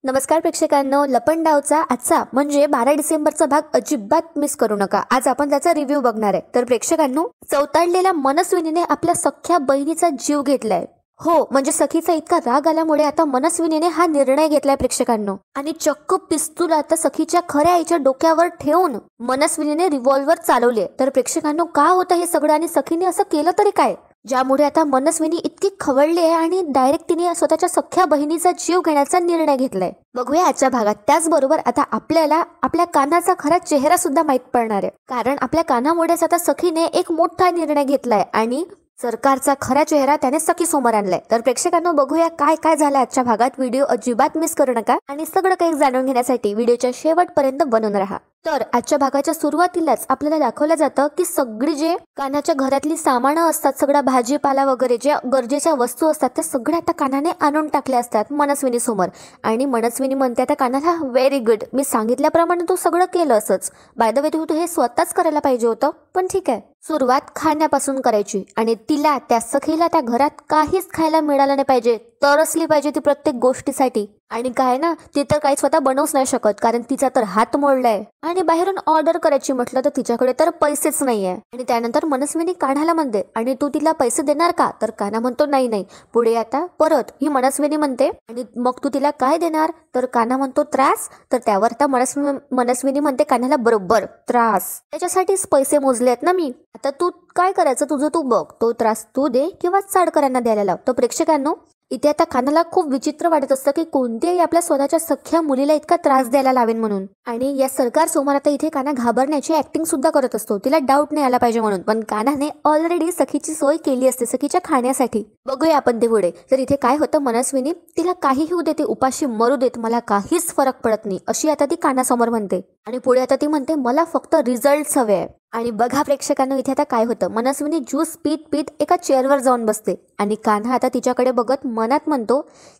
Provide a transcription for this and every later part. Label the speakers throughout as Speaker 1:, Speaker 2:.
Speaker 1: नमस्कार प्रेक्षकांनो, लपंडावचा आजचा म्हणजे 12 डिसेंबरचा भाग अजिबात मिस करू नका। आज आपण त्याचा रिव्ह्यू बघणार आहे। तर प्रेक्षकांनो, चौताळलेल्या मनस्विनीने आपल्या सख्या बहिणीचा जीव घेतलाय। हो, म्हणजे सखीचा इतका राग आल्यामुळे आता मनस्विनीने हा निर्णय घेतलाय प्रेक्षकांनो। आणि चक्क पिस्तूल आता सखीच्या खऱ्या आईच्या डोक्यावर ठेवून मनस्विनीने रिव्हॉल्वर चालवले। तर प्रेक्षकांनो, का होतं हे सगळं आणि सखीने असं केलं तरी काय, ज्यामुळे आता मनस्विनी इतकी खवळली आहे आणि डायरेक्ट तिने स्वतःच्या सख्या बहिणीचा जीव घेण्याचा निर्णय घेतलाय। बघूया आजच्या भागात। त्याचबरोबर आता आपल्याला आपल्या कान्हाचा खरा चेहरा सुद्धा माहित पडणार आहे, कारण आपल्या कान्हामुळेच आता सखीने एक मोठा निर्णय घेतलाय आणि सरकारचा खरा चेहरा त्याने सखी समोर आणलाय। तर प्रेक्षकांनो, बघूया काय काय झालं आजच्या भागात। व्हिडिओ अजिबात मिस करू नका आणि सगळं काही जाणून घेण्यासाठी व्हिडिओच्या शेवटपर्यंत बनून राहा। तर आजच्या भागाच्या सुरुवातीलाच आपल्याला दाखवलं जातं की सगळी जे कान्हाच्या घरातली सामानं असतात, सगळा भाजीपाला वगैरे ज्या गरजेच्या वस्तू असतात त्या सगळ्या आता कान्हाने आणून टाकल्या असतात मनस्विनी समोर। आणि मनस्विनी म्हणते आता कान्हाला, व्हेरी गुड, मी सांगितल्याप्रमाणे तू सगळं केलं असंच। बाय द वे, तू हे स्वतःच करायला पाहिजे होतं, पण ठीक आहे। सुरुवात खाण्यापासून करायची आणि तिला त्या सखीला त्या घरात काहीच खायला मिळालं नाही पाहिजे, तरसली पाहिजे ती प्रत्येक गोष्टीसाठी। आणि काय ना, ती तर काही स्वतः बनवूच नाही शकत, कारण तिचा तर हात मोडलाय। आणि बाहेरून ऑर्डर करायची म्हटलं तर तिच्याकडे तर पैसेच नाहीये। आणि त्यानंतर मनस्विनी कान्हाला म्हणते, आणि तू तिला पैसे देणार का? तर कान्हा म्हणतो नाही नाही। पुढे आता परत ही मनस्विनी म्हणते, आणि मग तू तिला काय देणार? तर कान्हा म्हणतो त्रास। तर त्यावर आता मनस्विनी म्हणते कान्हाला, बरोबर, त्रास, त्याच्यासाठीच पैसे मोजलेत ना मी। आता तू काय करायचं तुझं तू बघ, तो त्रास तू दे किंवा चाडकरांना द्यायला लाव। तर प्रेक्षकांनो, इथे आता कान्हाला खूप विचित्र वाटत असतं की कोणत्याही आपल्या स्वतःच्या सख्या मुलीला इतका त्रास द्यायला लावेन म्हणून। आणि या सरकार समोर आता इथे कान्हा घाबरण्याची ऍक्टिंग सुद्धा करत असतो, तिला डाऊट नाही आला पाहिजे म्हणून। पण कान्हाने ऑलरेडी सखीची सोय केली असते सखीच्या खाण्यासाठी। बघूया आपण ते पुढे। तर इथे काय होतं, मनस्विनी तिला काही होऊ देते, उपाशी मरू देत, मला काहीच फरक पडत नाही, अशी आता ती कान्हासमोर म्हणते। आणि पुढे आता ती म्हणते मला फक्त रिझल्ट हवे आहे। आणि बघा प्रेक्षकांनो, इथे आता काय होतं, मनस्विनी ज्यूस पीत पीत एका चेअरवर जाऊन बसते आणि कान्हा आता तिच्याकडे बघत मनात म्हणतो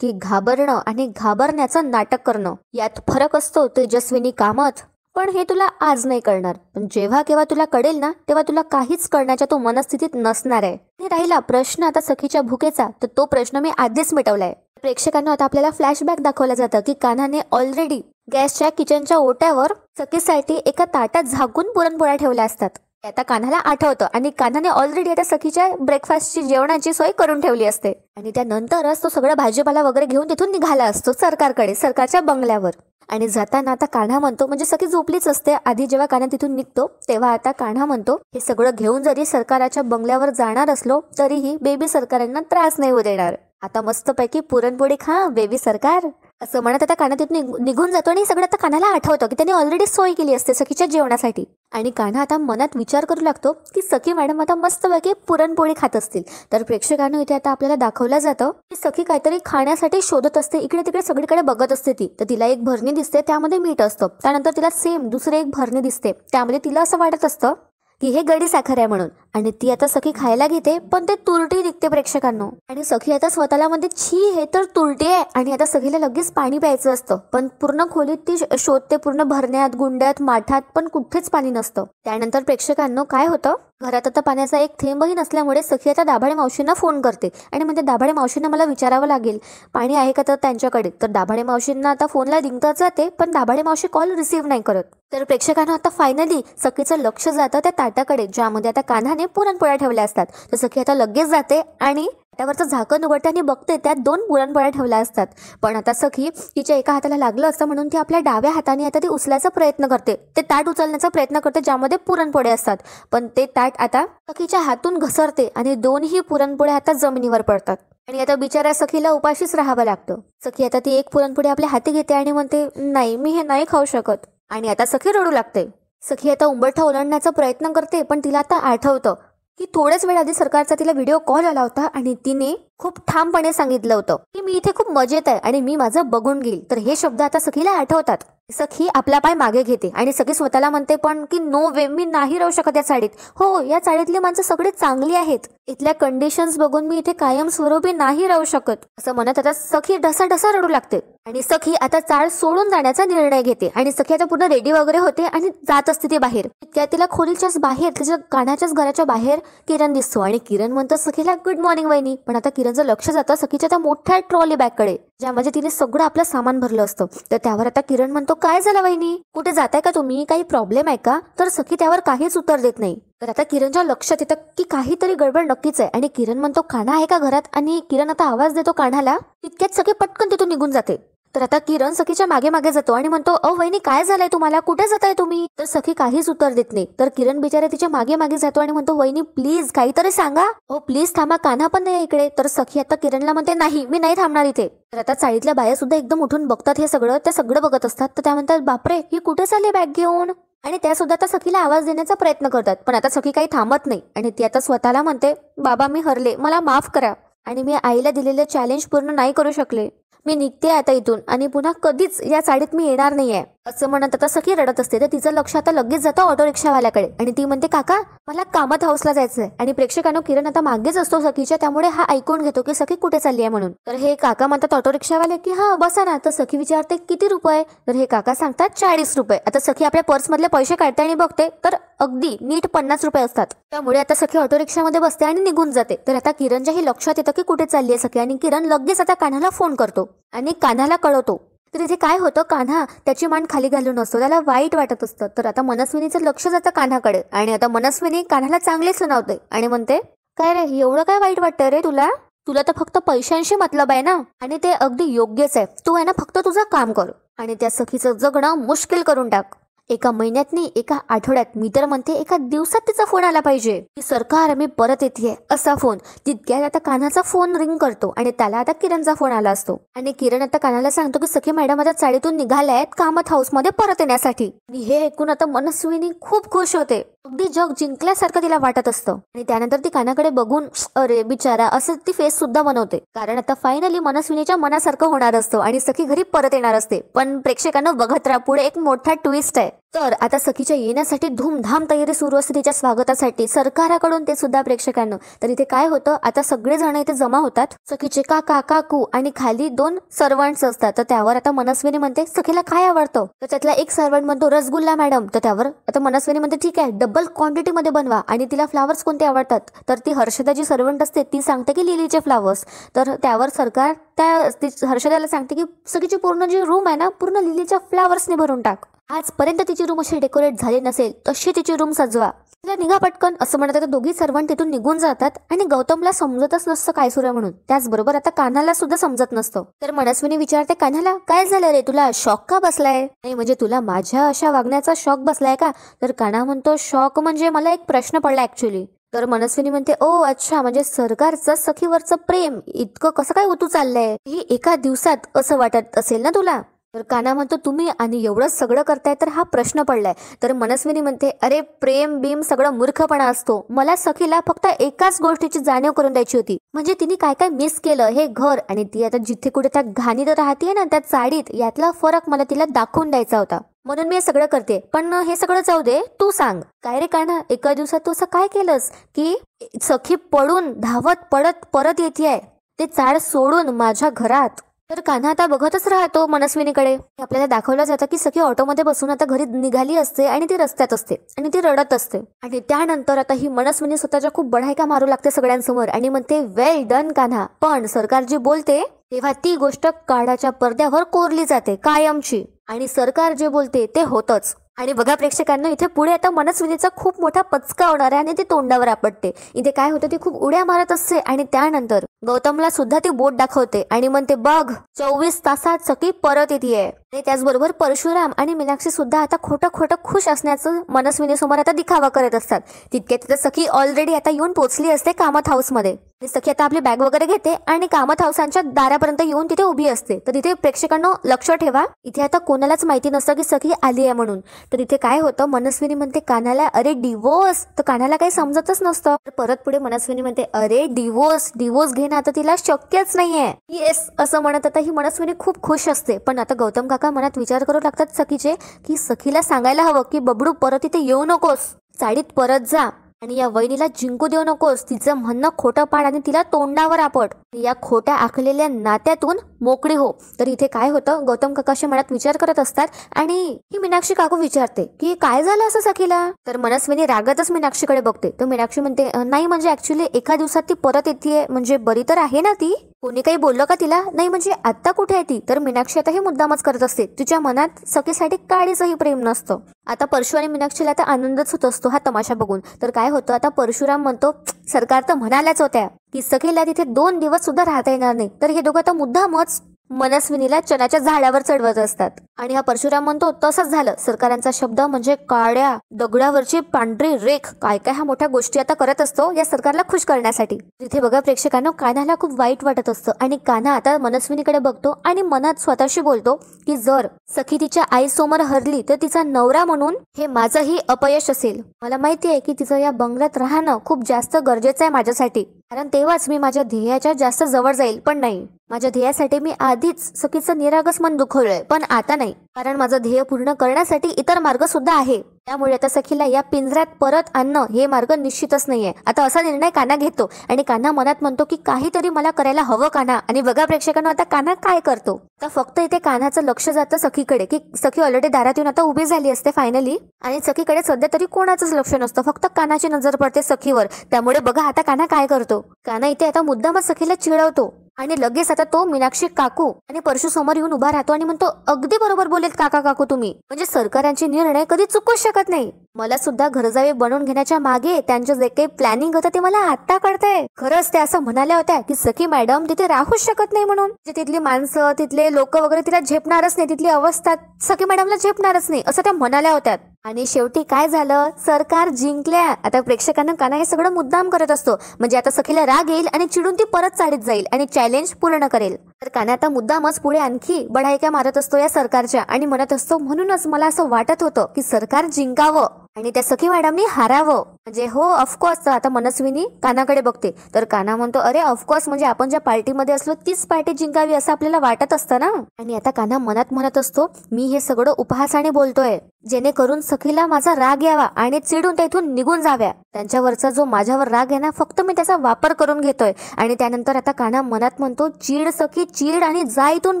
Speaker 1: की घाबरणं आणि घाबरण्याचं नाटक करणं यात फरक असतो तेजस्विनी कामत। पण हे तुला आज नाही कळणार, पण जेव्हा केव्हा तुला कळेल ना, तेव्हा तुला काहीच करण्याच्या तो मनस्थितीत नसणार आहे। आणि राहिला प्रश्न आता सखीच्या भुकेचा, तर तो प्रश्न मी आधीच मिटवलाय। प्रेक्षकांना आता आपल्याला फ्लॅशबॅक दाखवलं जातं की कान्हाने ऑलरेडी गॅसच्या किचनच्या ओट्यावर सखीसाठी एका ताटात झाकून पुरणपोळ्या ठेवल्या असतात। आता कान्हाला आठवतं आणि कान्हाने ऑलरेडी आता सखीच्या ब्रेकफास्टची जेवणाची सोय करून ठेवली असते। आणि त्यानंतरच तो सगळा भाजीपाला वगैरे घेऊन तिथून निघाला असतो सरकारकडे, सरकारच्या बंगल्यावर। आणि जाताना आता कान्हा म्हणतो, म्हणजे सखी झोपलीच असते आधी जेव्हा कान्हा तिथून निघतो, तेव्हा आता कान्हा म्हणतो हे सगळं घेऊन जरी सरकाराच्या बंगल्यावर जाणार असलो तरीही बेबी सरकारांना त्रास नाही होऊ देणार। आता मस्तपैकी पुरणपोळी खा बेबी सरकार, असं म्हणत आता कान्हा तिथून निघून जातो। आणि सगळं आता कान्हाला आठवतं की त्याने ऑलरेडी सोय केली असते सखीच्या जेवणासाठी। आणि कान्हा आता मनात विचार करू लागतो की सखी मॅडम आता मस्तपैकी पुरणपोळी खात असतील। तर प्रेक्षकांनो, इथे आता आपल्याला दाखवलं जातं की सखी काहीतरी खाण्यासाठी शोधत असते, इकडे तिकडे सगळीकडे बघत असते ती। तर तिला एक भरणी दिसते, त्यामध्ये मीठ असतं। त्यानंतर तिला सेम दुसरी एक भरणी दिसते, त्यामध्ये तिला असं वाटत असतं की हे गडी साखर आहे म्हणून। आणि ती आता सखी खायला घेते, पण ते तुरटी निघते प्रेक्षकांनो। आणि सखी आता स्वतःला म्हणते, छी हे तर तुरटी आहे। आणि आता सखीला लगेच पाणी प्यायचं असतं, पण पूर्ण खोलीत ती शोधते, पूर्ण भरण्यात, गुंड्यात, माठात, पण कुठेच पाणी नसतं। त्यानंतर प्रेक्षकांनो, काय होतं, घरात आता पाण्याचा एक थेंबही नसल्यामुळे सखी आता दाभाडे मावशींना फोन करते आणि म्हणते दाभाडे मावशींना मला विचारावं लागेल पाणी आहे का तर त्यांच्याकडे। तर दाभाडे मावशींना आता फोनला रिंगत जाते, पण दाभाडे मावशी कॉल रिसीव्ह नाही करत। तर प्रेक्षकांना आता फायनली सखीचं लक्ष जातं त्या ताटाकडे, ज्यामध्ये आता कान्हाने पुरणपोळ्या ठेवल्या असतात। तर सखी आता लगेच जाते आणि ताटावरचं झाकण उघडते आणि बघते त्यात 2 पुरणपोळ्या ठेवल्या असतात। पण आता सखी तिच्या एका हाताला लागलं असतं म्हणून ती आपल्या डाव्या हाताने आता ती उचलायचा प्रयत्न करते, ते ताट उचलण्याचा प्रयत्न करते ज्यामध्ये पुरणपोळ्या असतात। पण ते ताट आता सखीच्या हातून घसरते आणि 2ही पुरणपोळ्या आता जमिनीवर पडतात। आणि आता बिचाऱ्या सखीला उपाशीच राहावं लागतं। सखी आता ती एक पुरणपोळी आपल्या हाती घेते आणि म्हणते नाही, मी हे नाही खाऊ शकत। आणि आता सखी रडू लागते। सखी आता उंबरठा ओलांडण्याचा प्रयत्न करते, पण तिला आता आठवतं की थोड्याच वेळ आधी सरकारचा तिला व्हिडिओ कॉल आला होता आणि तिने खूप ठामपणे सांगितलं होतं की मी इथे खूप मजेत आहे आणि मी माझं बघून घेईल। तर हे शब्द आता सखीला आठवतात। सखी आपला पाय मागे घेते आणि सखी स्वतःला म्हणते पण की नो वे, मी नाही राहू शकत या चाळीत। हो, या चाळीतली माणसं सगळी चांगली आहेत, इथल्या कंडिशन्स बघून मी इथे कायमस्वरूपी नाही राहू शकत, असं म्हणत आता सखी ढसाढसा रडू लागते। आणि सखी आता चाळ सोडून जाण्याचा निर्णय घेते आणि सखी आता पूर्ण रेडी वगैरे होते आणि जात असते ती बाहेर। त्या तिला खोलीच्याच बाहेर, तिच्या कान्हाच्याच घराच्या बाहेर किरण दिसतो आणि किरण म्हणतो सखीला गुड मॉर्निंग वहिनी। पण आता किरणचं लक्ष जातं सखीच्या त्या मोठ्या ट्रॉली बॅगकडे, ज्यामध्ये तिने सगळं आपलं सामान भरलं असतं. तर त्यावर आता किरण म्हणतो, काय झालं वहिनी, कुठे जाताय का तुम्ही, काही प्रॉब्लेम आहे का? तर सखी त्यावर काहीच उत्तर देत नाही. तर आता किरणच्या लक्षात येतं की काहीतरी गडबड नक्कीच आहे आणि किरण म्हणतो, कान्हा आहे का घरात? आणि किरण आता आवाज देतो कान्हाला. तितक्यात सखी पटकन तिथून निघून जाते. तर आता किरण सखीच्या मागे मागे जातो आणि म्हणतो, वहिनी काय झालंय तुम्हाला, कुठे जाताय तुम्ही? तर सखी काहीच उत्तर देत नाही. तर किरण बिचारा तिच्या मागे मागे जातो आणि म्हणतो, वहिनी प्लीज काहीतरी सांगा, प्लीज थांबा, कान्हा पण नाही इकडे. तर सखी आता किरणला म्हणते, नाही मी नाही थांबणार इथे. तर आता चाळीतल्या बाया सुद्धा एकदम उठून बघतात हे सगळं, त्या सगळं बघत असतात. तर त्या म्हणतात, बापरे ही कुठे चालली बॅग घेऊन? आणि त्या सुद्धा आता सखीला आवाज देण्याचा प्रयत्न करतात. पण आता सखी काही थांबत नाही आणि ती आता स्वतःला म्हणते, बाबा मी हरले, मला माफ करा आणि मी आईला दिलेले चॅलेंज पूर्ण नाही करू शकले. मी निघते आता इथून आणि पुन्हा कधीच या चाळीत मी येणार नाहीये, असं म्हणत आता सखी रडत असते. तर तिचं लक्ष आता लगेच जातं ऑटो रिक्षावाल्याकडे आणि ती म्हणते, काका मला कामत हाऊसला जायचंय. आणि प्रेक्षकांनो किरण आता मागेच असतो सखीच्या, त्यामुळे हा ऐकून घेतो की सखी कुठे चालली आहे म्हणून. तर हे काका म्हणतात ऑटो रिक्षावाले की हा बसा ना. तर सखी विचारते किती रुपये? तर हे काका सांगतात 40 रुपये. आता सखी आपल्या पर्स मधले पैसे काढते आणि बघते तर अगदी नीट 50 रुपये असतात. त्यामुळे आता सखी ऑटो रिक्षामध्ये बसते आणि निघून जाते. तर आता किरणच्याही लक्षात येतं की कुठे चालली आहे सखी आणि किरण लगेच आता कान्हाला फोन करतो आणि कान्हाला कळवतो. तर इथे काय होतं, कान्हा त्याची मान खाली घालून असतो, त्याला वाईट वाटत असतं. तर आता मनस्विनीचं लक्ष जातं कान्हाकडे आणि आता मनस्विनी कान्हाला चांगले सुनावते आणि म्हणते, काय रे एवढं काय वाईट वाटतंय रे तुला? तुला तर फक्त पैशांशी मतलब आहे ना, आणि ते अगदी योग्यच आहे. तू आहे ना फक्त तुझं काम कर आणि त्या सखीचं जगणं मुश्किल करून टाक. एका महिन्यात नाही, एका आठवड्यात, मी तर म्हणते एका दिवसात तिचा फोन आला पाहिजे की सरकार मी परत येते असा फोन. तितक्यात आता कान्हाचा फोन रिंग करतो आणि त्याला आता किरणचा फोन आला असतो आणि किरण आता कान्हाला सांगतो की सखी मॅडम आता चाळीतून निघाल्या आहेत कामत हाऊस मध्ये परत येण्यासाठी. आणि हे ऐकून आता मनस्विनी खूप खुश होते, अगदी जग जिंकल्यासारखं तिला वाटत असतं. आणि त्यानंतर ती कानाकडे बघून अरे बिचारा असं ती फेस सुद्धा बनवते, कारण आता फायनली मनस्विनीच्या मनासारखं होणार असतं आणि सखी घरी परत येणार असते. पण प्रेक्षकांना बघत राहा, पुढे एक मोठा ट्विस्ट आहे. तर आता सखीच्या येण्यासाठी धूमधाम तयारी सुरू असते तिच्या स्वागतासाठी सरकाराकडून, ते सुद्धा प्रेक्षकांना. तर इथे काय होतं, आता सगळे जण इथे जमा होतात, सखीचे काका काकू आणि खाली 2 सर्वंट्स असतात. तर त्यावर आता मनस्विनी म्हणते सखीला काय आवडतं? तर त्यातला एक सर्वंट म्हणतो रसगुल्ला मॅडम. तर त्यावर आता मनस्विनी म्हणते ठीक आहे डबल क्वांटिटी मध्ये बनवा. आणि तिला फ्लावर्स कोणते आवडतात? तर ती हर्षदा जी सर्वंट असते ती सांगते की लिलीचे फ्लावर्स. तर त्यावर सरकार त्या हर्षदाला सांगते की सखीची पूर्ण जी रूम आहे ना पूर्ण लिलीच्या फ्लावर्सने भरून टाक. आजपर्यंत तिची रूम अशी डेकोरेट झाली नसेल तशी तिची रूम सजवा. तिला निघा पटकन असं म्हणत आता दोघी सर्वंट तिथून निघून जातात आणि गौतमला समजतच नसतं काय सुरू आहे म्हणून. त्याचबरोबर आता कान्हाला सुद्धा समजत नसतं. तर मनस्विनी विचारते कान्हाला काय झालं रे, तुला शॉक का बसलाय? नाही म्हणजे तुला माझ्या अशा वागण्याचा शॉक बसलाय का? तर कान्हा म्हणतो शॉक म्हणजे मला एक प्रश्न पडला ऍक्च्युली. तर मनस्विनी म्हणते ओ अच्छा, म्हणजे सरकारचं सखीवरचं प्रेम इतकं कसं काय उतू चाललंय ही एका दिवसात असं वाटत असेल ना तुला? तर कान्हा म्हणतो तुम्ही आणि एवढं सगळं करताय तर हा प्रश्न पडलाय. तर मनस्विनी म्हणते अरे प्रेम बीम सगळं मूर्खपणा असतो, मला सखीला फक्त एकाच गोष्टीची जाणीव करून द्यायची होती, म्हणजे तिने काय काय मिस केलं हे घर आणि ती आता जिथे कुठे त्या घाणीत राहतीये ना त्या चाळीत, यातला फरक मला तिला दाखवून द्यायचा होता, म्हणून मी हे सगळं करते. पण हे सगळं जाऊ दे, तू सांग काय रे कान्हा एका दिवसात तू असं काय केलंस की सखी पडून धावत पडत परत येतेय ते चाळ सोडून माझ्या घरात? तर कान्हा आता बघतच राहतो मनस्विनीकडे. आपल्याला दाखवलं जातं की सखी ऑटोमध्ये बसून आता घरी निघाली असते आणि ती रस्त्यात असते आणि ती रडत असते. आणि त्यानंतर आता ही मनस्विनी स्वतःच्या खूप बढायका मारू लागते सगळ्यांसमोर आणि म्हणते वेल डन कान्हा. पण सरकार जी बोलते तेव्हा ती गोष्ट काळाच्या पडद्यावर कोरली जाते कायमची, आणि सरकार जे बोलते ते होतच. आणि बघा प्रेक्षकांना इथे पुढे आता मनस्विनीचा खूप मोठा पचका होणार आहे आणि ती तोंडावर आपटते. इथे काय होतं ती खूप उड्या मारत असते आणि त्यानंतर गौतमला सुद्धा ती बोट दाखवते आणि म्हणते बघ 24 तासात सखी परत येते. आणि त्याचबरोबर परशुराम आणि मीनाक्षी सुद्धा आता खोटं खोटं खुश असण्याचं मनस्विनी समोर आता दिखावा करत असतात. तितक्यात तिथे सखी ऑलरेडी आता येऊन पोहोचली असते कामत हाऊस मध्ये. सखी आता आपली बॅग वगैरे घेते आणि कामत हाऊसांच्या दारापर्यंत येऊन तिथे उभी असते. तर इथे प्रेक्षकांना लक्ष ठेवा, इथे आता कोणालाच माहिती नसतं की सखी आली आहे म्हणून. तर इथे काय होतं मनस्विनी म्हणते कान्हाला अरे डिवोर्स, तर कान्हाला काही समजतच नसतं. तर परत पुढे मनस्विनी म्हणते अरे डिवोर्स घेणं आता तिला शक्यच नाहीये. येस असं म्हणत आता ही मनस्विनी खूप खुश असते. पण आता गौतम काका मनात विचार करू लागतात सखीचे की सखीला सांगायला हवं की बबडू परत इथे येऊ नकोस, चाळीत परत जा आणि या वहिनीला जिंकू देऊ नकोस, तिचं म्हणणं खोटं पाड आणि तिला तोंडावर आपट, या खोट्या आखलेल्या नात्यातून मोकळी हो. तर इथे काय होतं गौतम काकाशी मनात विचार करत असतात आणि ही मीनाक्षी काकू विचारते की काय झालं असं सखीला? तर मनस्विनी रागातच मीनाक्षीकडे बघते. तर मीनाक्षी म्हणते नाही म्हणजे ऍक्च्युली एका दिवसात ती परत येते म्हणजे बरी तर आहे ना ती? कोणी काही बोललं का तिला? नाही म्हणजे आता कुठे आहे ती? तर मीनाक्षी आता हे मुद्दामच करत असते. तिच्या मनात सखीसाठी काळीचंही प्रेम नसतं. आता परशु आणि मीनाक्षीला आता आनंदच होत असतो हा तमाशा बघून. तर काय होतं आता परशुराम म्हणतो सरकार तर म्हणाल्याच होत्या की सखीला तिथे 2 दिवस सुद्धा राहता येणार नाही. तर हे दोघं आता मुद्दामच मनस्विनीला चण्याच्या झाडावर चढवत असतात. आणि हा परशुराम म्हणतो तसंच झालं. सरकारांचा शब्द म्हणजे काळ्या दगडावरची पांढरी रेख. काय काय हा मोठ्या गोष्टी आता करत असतो या सरकारला खुश करण्यासाठी. तिथे बघा प्रेक्षकांनो कान्हाला खूप वाईट वाटत असतं आणि कान्हा आता मनस्विनीकडे बघतो आणि मनात स्वतःशी बोलतो की जर सखी तिच्या आईसमोर हरली तर तिचा नवरा म्हणून हे माझंही अपयश असेल. मला माहिती आहे की तिचं या बंगल्यात राहणं खूप जास्त गरजेचं आहे माझ्यासाठी, कारण तेव्हाच मी माझ्या ध्येयाच्या जास्त जवळ जाईल. पण नाही, माझ्या ध्येयासाठी मी आधीच सखीचं निरागस मन दुखवलंय, पण आता नाही, कारण माझं ध्येय पूर्ण करण्यासाठी इतर मार्ग सुद्धा आहे. त्यामुळे आता सखीला या पिंजऱ्यात परत आणणं हे मार्ग निश्चितच नाहीये. आता असा निर्णय कान्हा घेतो आणि कान्हा मनात म्हणतो की काहीतरी मला करायला हवं कान्हा. आणि बघा प्रेक्षकांनो आता कान्हा काय करतो. आता फक्त इथे कान्हाचं लक्ष जातं सखीकडे की सखी ऑलरेडी दारात येऊन आता उभी झाली असते फायनली, आणि सखीकडे सध्या तरी कोणाचंच लक्ष नसतं, फक्त कान्हाची नजर पडते सखीवर. त्यामुळे बघा आता कान्हा काय करतो. कान्हा इथे आता मुद्दामच सखीला चिडवतो आणि लगेच आता तो मीनाक्षी काकू आणि परशु समोर येऊन उभा राहतो आणि म्हणतो अगदी बरोबर बोलेत काका काकू तुम्ही. म्हणजे सरकारांचे निर्णय कधी चुकूच शकत नाही. मला सुद्धा घरजावे बनवून घेण्याच्या मागे त्यांचं जे काही प्लॅनिंग होतं ते मला आता कळतंय. खरंच ते असं म्हणाल्या होत्या की सखी मॅडम तिथे राहूच शकत नाही म्हणून. तिथली माणसं तिथले लोक वगैरे तिला झेपणारच नाही, तिथली अवस्था सखी मॅडमला झेपणारच नाही असं त्या म्हणाल्या होत्या. आणि शेवटी काय झालं, सरकार जिंकल्या. आता प्रेक्षकांना कान्हा हे सगळं मुद्दाम करत असतो, म्हणजे आता सखीला राग येईल आणि चिडून ती परत चाळीत जाईल आणि चॅलेंज पूर्ण करेल. तर कान्हा आता मुद्दामच पुढे आणखी बढायक्या मारत असतो या सरकारच्या आणि म्हणत असतो म्हणूनच मला असं वाटत होतं की सरकार जिंकावं आणि त्या सखी मॅडमनी हारावं. म्हणजे हो ऑफकोर्स. आता मनस्विनी कान्हाकडे बघते तर कान्हा म्हणतो अरे ऑफकोर्स, म्हणजे आपण ज्या पार्टीमध्ये असलो तीच पार्टी जिंकावी असं आपल्याला वाटत असतं ना. आणि आता कान्हा मनात म्हणत असतो मी हे सगळं उपहासाने बोलतोय जेणेकरून सखीला माझा राग यावा आणि चिडून तेथून निघून जाव्या. त्यांच्यावरचा जो माझ्यावर राग आहे ना फक्त मी त्याचा वापर करून घेतोय. आणि त्यानंतर आता कान्हा मनात म्हणतो चीड सखी चीड आणि जा इथून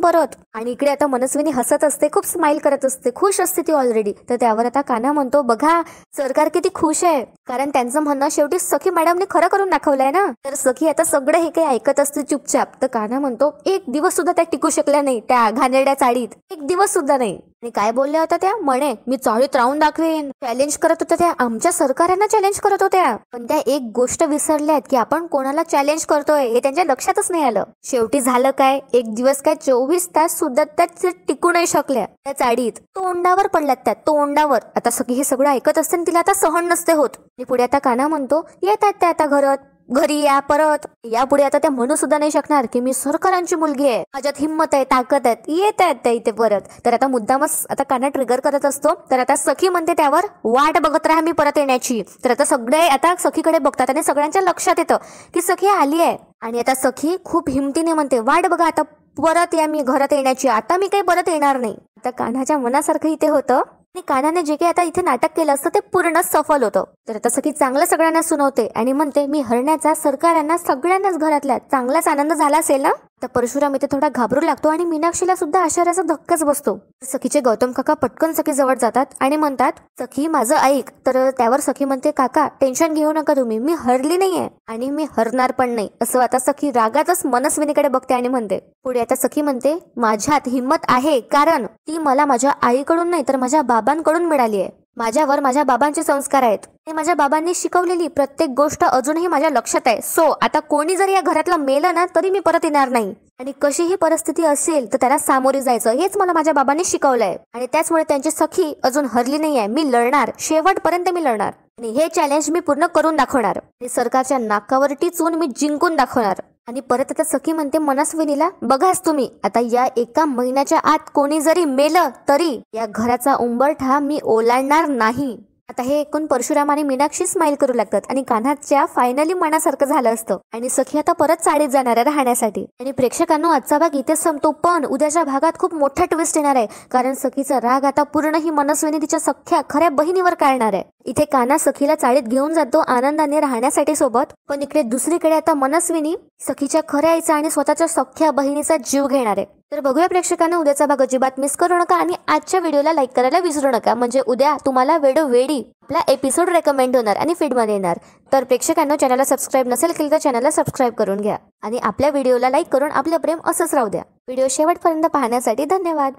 Speaker 1: परत. आणि इकडे आता मनस्विनी हसत असते, खूप स्माइल करत असते, खुश असते ती ऑलरेडी. तर त्यावर आता कान्हा म्हणतो बघा सरकार किती खुश आहे, कारण त्यांचं म्हणणं शेवटी सखी मॅडमने खरं करून दाखवलंय ना. तर सखी आता सगळं हे काही ऐकत असते चुपचाप. तर कान्हा म्हणतो एक दिवस सुद्धा त्या टिकू शकल्या नाही त्या घाणेरड्या चाळीत, एक दिवस सुद्धा नाही. आणि काय बोलल्या होत्या त्या, म्हणे मी चाळीत राहून दाखवेन. चॅलेंज करत होत्या त्या, आमच्या सरकारांना चॅलेंज करत होत्या. पण त्या एक गोष्ट विसरल्यात की आपण कोणाला चॅलेंज करतोय हे त्यांच्या लक्षातच नाही आलं. शेवटी झालं काय, एक दिवस काय 24 तास सुद्धा त्या टिकू नाही शकल्या त्या चाळीत, तोंडावर पडल्यात त्या तोंडावर. आता सगळी हे सगळं ऐकत असते तिला आता सहन नसते होत. आणि पुढे आता कान्हा म्हणतो येतात त्या आता घरी या परत. यापुढे आता त्या म्हणू सुद्धा नाही शकणार की मी सरकारांची मुलगी आहे, माझ्यात हिंमत आहे, ताकद आहे, येत आहेत त्या इथे परत. तर आता मुद्दामच आता कान्हा ट्रिगर करत असतो. तर आता सखी म्हणते त्यावर वाट बघत राहा मी परत येण्याची. तर आता सगळे आता सखीकडे बघतात आणि सगळ्यांच्या लक्षात येतं की सखी आली आहे. आणि आता सखी खूप हिमतीने म्हणते वाट बघा आता परत या मी घरात येण्याची, आता मी काही परत येणार नाही. आता कान्हाच्या मनासारखं इथे होतं आणि कान्हाने जे काही आता इथे नाटक केलं असतं ते पूर्ण सफल होतं. तर आता सखी चांगलं सगळ्यांना सुनावते आणि म्हणते मी हरण्याचा सरकारांना सगळ्यांनाच घरातल्या चांगलाच आनंद झाला असेल ना. तर परशुराम इथे थोडा घाबरू लागतो आणि मीनाक्षीला सुद्धा आश्चर्याचा धक्काच बसतो. सखीचे गौतम काका पटकन सखी जवळ जातात आणि म्हणतात सखी माझं ऐक. तर त्यावर सखी म्हणते काका टेन्शन घेऊ नका तुम्ही, मी हरली नाहीये आणि मी हरणार पण नाही. असं आता सखी रागातच मनस्विनीकडे बघते आणि म्हणते. पुढे आता सखी म्हणते माझ्यात हिंमत आहे कारण ती मला माझ्या आईकडून नाही तर माझ्या बाबांकडून मिळाली आहे. माझ्यावर माझ्या बाबांचे संस्कार आहेत, हे माझ्या बाबांनी शिकवलेली प्रत्येक गोष्ट अजूनही माझ्या लक्षात आहे. सो आता कोणी जरी या घरातला मेलं ना तरी मी परत येणार नाही आणि कशीही परिस्थिती असेल तर त्याला सामोरे जायचं, हेच मला माझ्या बाबांनी शिकवलंय. आणि त्याचमुळे त्यांची सखी अजून हरली नाहीये, मी लढणार, शेवटपर्यंत मी लढणार आणि हे चॅलेंज मी पूर्ण करून दाखवणार. सरकारच्या नाकावर टिचून मी जिंकून दाखवणार. आणि परत आता सखी म्हणते मनस्विनीला बघाच तुम्ही आता या एका महिन्याच्या आत कोणी जरी मेलं तरी या घराचा उंबरठा मी ओलांडणार नाही. आता हे ऐकून परशुराम आणि मीनाक्षी स्माइल करू लागतात आणि कान्हाच्या फायनली मनासारखं झालं असतं आणि सखी आता परत चाळीत जाणार आहे राहण्यासाठी. आणि प्रेक्षकांनो आजचा भाग इथेच संपतो, पण उद्याच्या भागात खूप मोठा ट्विस्ट येणार आहे, कारण सखीचा राग आता पूर्ण ही मनस्विनी तिच्या सख्या खऱ्या बहिणीवर काढणार आहे. इथे कान्हा सखीला चाळीत घेऊन जातो आनंदाने राहण्यासाठी सोबत, पण इकडे दुसरीकडे आता मनस्विनी सखीच्या खऱ्या आईचा आणि स्वतःच्या सख्या बहिणीचा जीव घेणार आहे. तर बघूया प्रेक्षकांना उद्याचा भाग अजिबात मिस करू नका आणि आजच्या व्हिडिओला लाईक करायला विसरू नका, म्हणजे उद्या तुम्हाला वेळोवेळी आपला एपिसोड रेकमेंड होणार आणि फीडमध्ये येणार. तर प्रेक्षकांना चॅनलला सबस्क्राईब नसेल केलं तर चॅनलला सबस्क्राईब करून घ्या आणि आपल्या व्हिडिओला लाईक करून आपलं प्रेम असंच राहू द्या. व्हिडिओ शेवटपर्यंत पाहण्यासाठी धन्यवाद.